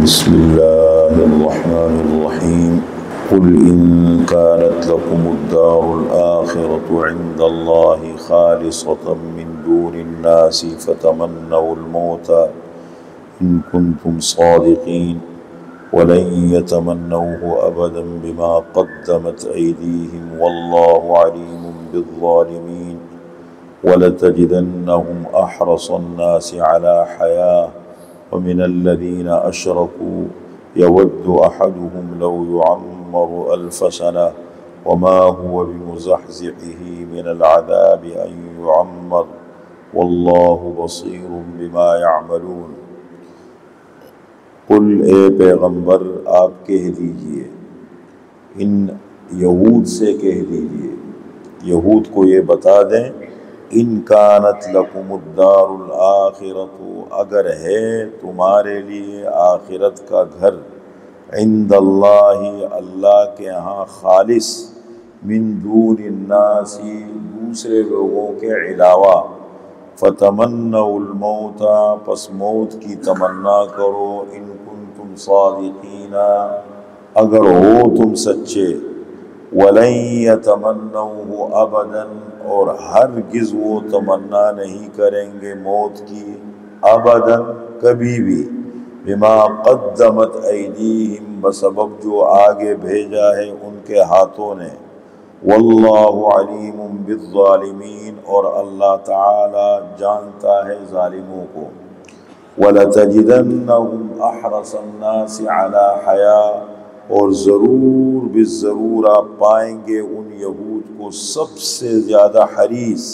بسم الله الرحمن الرحيم قل إن كانت لكم الدار الآخرة عند الله خالصة من دون الناس فتمنوا الموت إن كنتم صادقين ولن يتمنوه أبدا بما قدمت أيديهم والله عليم بالظالمين ولتجدنهم أحرص الناس على حياة ومن الذين أشركوا يود أحدهم لو يعمر 1000 سنة وما هو بمزحزحه من العذاب أن يعمر والله بصير بما يعملون قل اے پیغمبر آپ کہہ دیجئے، ان یہود سے کہہ دیجئے، یہود کو یہ بتا دیں، ان کانت لکم الدار الآخرۃ، اگر ہے تمہارے لیے آخرت کا گھر، عند اللہ، اللہ کے ہاں، خالص، من دون الناس، دوسرے لوگوں کے علاوہ، فتمنوا الموت، پس موت کی تمنا کرو، ان کنتم صادقین، اگر ہو تم سچے، وَلَن يَتَمَنَّوْهُ أَبَدًا، اور ہرگز وہ تمنا نہیں کریں گے موت کی، ابداً، کبھی بھی، بما قدمت ایدیہم، بسبب جو آگے بھیجا ہے ان کے ہاتھوں نے، واللہ علیم بالظالمین، اور اللہ تعالی جانتا ہے ظالموں کو، وَلَتَجِدَنَّهُمْ أَحْرَصَ النَّاسِ عَلَى حَيَاةٍ، اور ضرور بالضرور آپ پائیں گے ان یہود کو سب سے زیادہ حریص،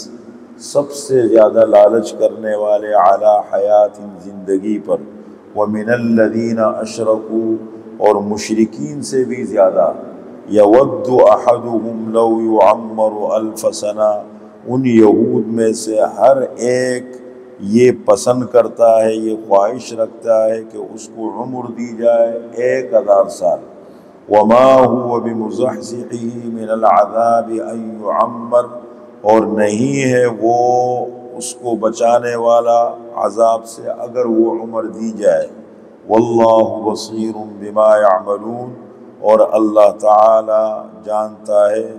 سب سے زیادہ لالچ کرنے والے، علی حیات، زندگی پر، ومن الذین اشرکوا، اور مشرکین سے بھی زیادہ، یود احدہم لو یعمر 1000 سنہ، ان یہود میں سے ہر ایک یہ پسند کرتا ہے، یہ خواہش رکھتا ہے کہ اس کو عمر دی جائے 1000 سال، وما هو بمزحزحه من العذاب ان يعمر، اور نہیں ہے وہ اس کو بچانے والا عذاب سے اگر وہ عمر دی جائے، واللہ بصیر بما يعملون، اور اللہ تعالی جانتا ہے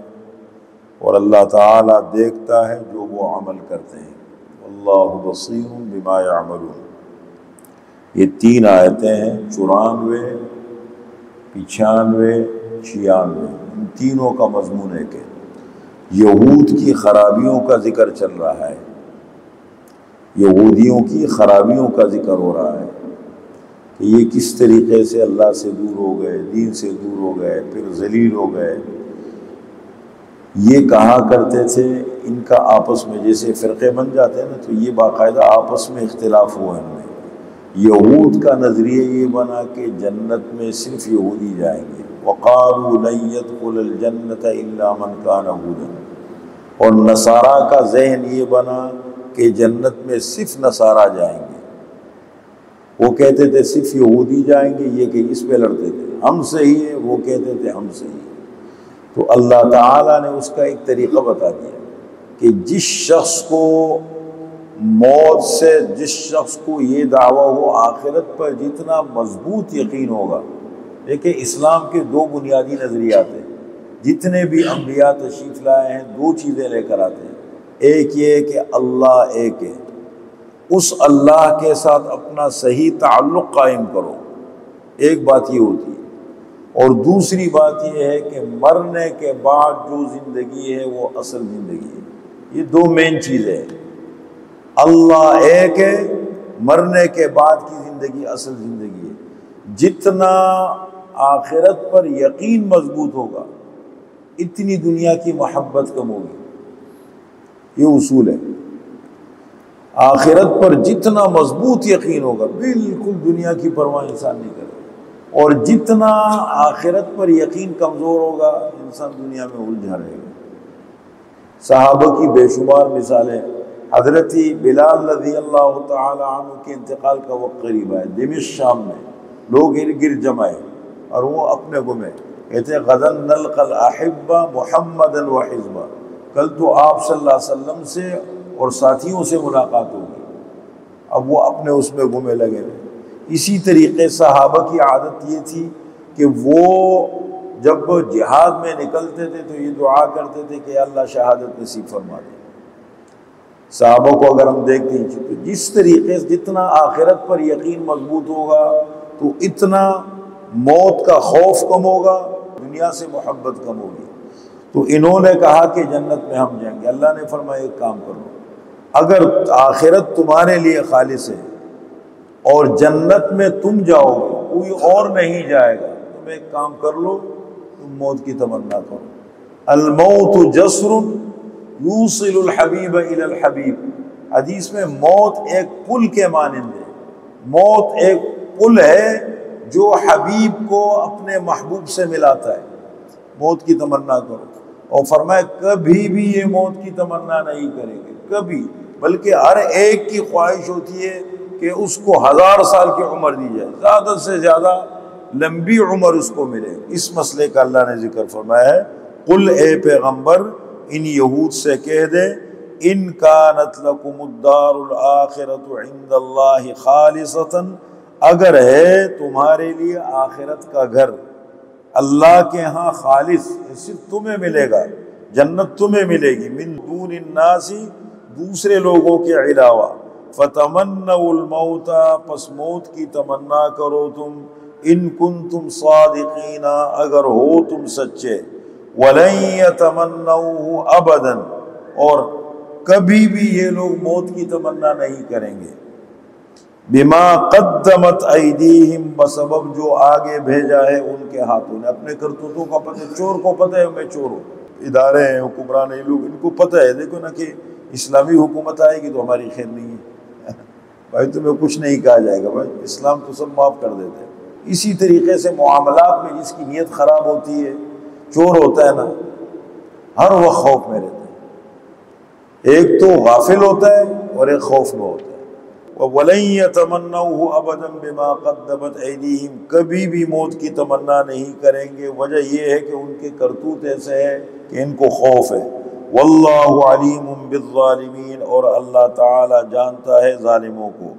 اور اللہ تعالی دیکھتا ہے جو وہ عمل کرتے ہیں، واللہ بصیر بما يعملون۔ یہ 3 آیتیں ہیں، 94، 95، 96، ان تینوں کا مضمون ہے کہ یہود کی خرابیوں کا ذکر چل رہا ہے، یہودیوں کی خرابیوں کا ذکر ہو رہا ہے کہ یہ کس طریقے سے اللہ سے دور ہو گئے، دین سے دور ہو گئے، پھر ذلیل ہو گئے۔ یہ کہا کرتے تھے، ان کا آپس میں جیسے فرقے بن جاتے ہیں نا، تو یہ باقاعدہ آپس میں اختلاف ہوا ان میں۔ یہود کا نظریہ یہ بنا کہ جنت میں صرف یہودی جائیں گے، وَقَالُوا لَن يَدْخُلَ الْجَنَّةَ إِلَّا مَنْ كَانَ هُودًا، اور نصارہ کا ذہن یہ بنا کہ جنت میں صرف نصارہ جائیں گے۔ وہ کہتے تھے صرف یہودی جائیں گے، یہ کہ اس پہ لڑتے تھے، ہم صحیح ہے، وہ کہتے تھے ہم صحیح ہے۔ تو اللہ تعالیٰ نے اس کا ایک طریقہ بتا دیا کہ جس شخص کو موت سے، جس شخص کو یہ دعویٰ ہو، آخرت پر جتنا مضبوط یقین ہوگا۔ دیکھیں، اسلام کے 2 بنیادی نظریات ہیں، جتنے بھی انبیاء تشریف لائے ہیں 2 چیزیں لے کر آتے ہیں، ایک یہ کہ اللہ ایک ہے، اس اللہ کے ساتھ اپنا صحیح تعلق قائم کرو، ایک بات یہ ہوتی ہے، اور دوسری بات یہ ہے کہ مرنے کے بعد جو زندگی ہے وہ اصل زندگی ہے۔ یہ 2 مین چیزیں ہیں، اللہ ایک ہے، مرنے کے بعد کی زندگی اصل زندگی ہے۔ جتنا آخرت پر یقین مضبوط ہوگا اتنی دنیا کی محبت کم ہوگی، یہ اصول ہے۔ آخرت پر جتنا مضبوط یقین ہوگا، بالکل دنیا کی پرواہ انسان نہیں کرے، اور جتنا آخرت پر یقین کمزور ہوگا انسان دنیا میں الجھا رہے گا۔ صحابہ کی بے شمار مثالیں، حضرت بلال رضی اللہ تعالی عنہ کے انتقال کا وقت قریب ہے، دمشق شام میں لوگ ارد گرد جمع ہیں، اور وہ اپنے گمے کہتے غداً نلقى الاحبہ محمدا وحزبہ، کل تو آپ صلی اللہ علیہ وسلم سے اور ساتھیوں سے ملاقات ہوگی۔ اب وہ اپنے اس میں گمے لگے ہوئے، اسی طریقے صحابہ کی عادت یہ تھی کہ وہ جب جہاد میں نکلتے تھے تو یہ دعا کرتے تھے کہ اللہ شہادت نصیب فرما دے۔ صحابہ کو اگر ہم دیکھتے ہیں تو جس طریقے سے جتنا آخرت پر یقین مضبوط ہوگا تو اتنا موت کا خوف کم ہوگا، دنیا سے محبت کم ہوگی۔ تو انہوں نے کہا کہ جنت میں ہم جائیں گے۔ اللہ نے فرمایا ایک کام کرو، اگر آخرت تمہارے لیے خالص ہے اور جنت میں تم جاؤ گے، کوئی اور نہیں جائے گا، تم ایک کام کر لو، تم موت کی تمنا کرو۔ الموت جسر یوصل الحبیب الی الحبیب، حدیث میں موت ایک پل کے مانند ہے، موت ایک پل ہے جو حبیب کو اپنے محبوب سے ملاتا ہے۔ موت کی تمنا کرو، اور فرمایا کبھی بھی یہ موت کی تمنا نہیں کریں گے، کبھی، بلکہ ہر ایک کی خواہش ہوتی ہے کہ اس کو 1000 سال کی عمر دی جائے، زیادہ سے زیادہ لمبی عمر اس کو ملے۔ اس مسئلے کا اللہ نے ذکر فرمایا ہے، قل اے پیغمبر ان یہود سے کہہ دے، ان کانت لکم الدار الآخرۃ عند اللہ خالصۃ، اگر ہے تمہارے لیے آخرت کا گھر اللہ کے ہاں خالص، صرف تمہیں ملے گا، جنت تمہیں ملے گی، من دون الناس، دوسرے لوگوں کے علاوہ، فتمنوا الموت، پس موت کی تمنا کرو تم، ان کنتم صادقین، اگر ہو تم سچے، ولن یتمنوہ ابدا، اور کبھی بھی یہ لوگ موت کی تمنا نہیں کریں گے، بما قدمت ایدیہم، بسبب جو آگے بھیجا ہے ان کے ہاتھوں نے، اپنے کرتوتوں کا پتہ، چور کو پتہ ہے میں چور ہوں، ادارے ہیں، حکمران ہیں، لوگ ان کو پتہ ہے، دیکھو نا کہ اسلامی حکومت آئے گی تو ہماری خیر نہیں ہے بھائی، تمہیں کچھ نہیں کہا جائے گا، بھائی اسلام تو سب معاف کر دیتے ہیں۔ اسی طریقے سے معاملات میں جس کی نیت خراب ہوتی ہے، چور ہوتا ہے نا، ہر وقت خوف میں رہتا ہے، ایک تو غافل ہوتا ہے اور ایک خوف میں ہوتا ہے۔ وَلَن يَتَمَنَّوْهُ أَبَدًا بِمَا قَدَّمَتْ أَيْدِيهِمْ، کبھی بھی موت کی تمنا نہیں کریں گے، وجہ یہ ہے کہ ان کے کرتوت ایسے ہے کہ ان کو خوف ہے۔ وَاللَّهُ عَلِيمٌ بِالظَّالِمِينَ، اور اللہ تعالی جانتا ہے ظالموں کو۔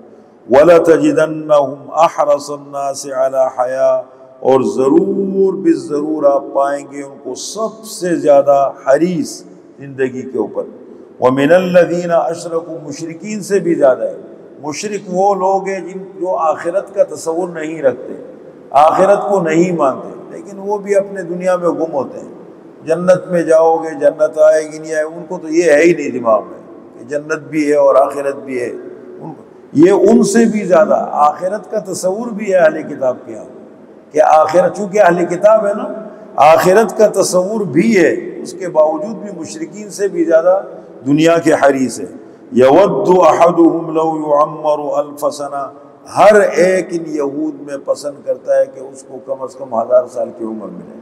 وَلَتَجِدَنَّهُمْ أَحْرَصَ النَّاسِ عَلَى حَيَاةٍ، اور ضرور بالضرور آپ پائیں گے ان کو سب سے زیادہ حریص زندگی کے اوپر۔ وَمِنَ الَّذِينَ أَشْرَكُوا، مشرکین سے بھی زیادہ ہے۔ مشرک وہ لوگ ہیں جن جو آخرت کا تصور نہیں رکھتے، آخرت کو نہیں مانتے، لیکن وہ بھی اپنے دنیا میں گم ہوتے ہیں۔ جنت میں جاؤ گے، جنت آئے گی نہیں آئے، ان کو تو یہ ہے ہی نہیں دماغ میں کہ جنت بھی ہے اور آخرت بھی ہے۔ یہ ان سے بھی زیادہ آخرت کا تصور بھی ہے اہل کتاب کے یہاں، کہ آخرت، چونکہ اہل کتاب ہے نا، آخرت کا تصور بھی ہے، اس کے باوجود بھی مشرکین سے بھی زیادہ دنیا کے حریص ہے۔ یود احدہم لو یعمر الف سنہ، ہر ایک ان یہود میں پسند کرتا ہے کہ اس کو کم از کم 1000 سال کی عمر ملے۔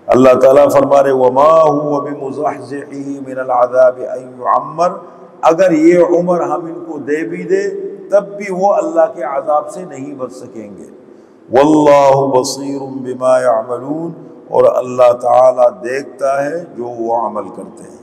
اللہ تعالیٰ فرما رہے وما هو بمزحزحہ من العذاب ان یعمر، اگر یہ عمر ہم ان کو دے بھی دے تب بھی وہ اللہ کے عذاب سے نہیں بچ سکیں گے۔ واللہ بصیر بما یعملون، اور اللہ تعالیٰ دیکھتا ہے جو وہ عمل کرتے ہیں۔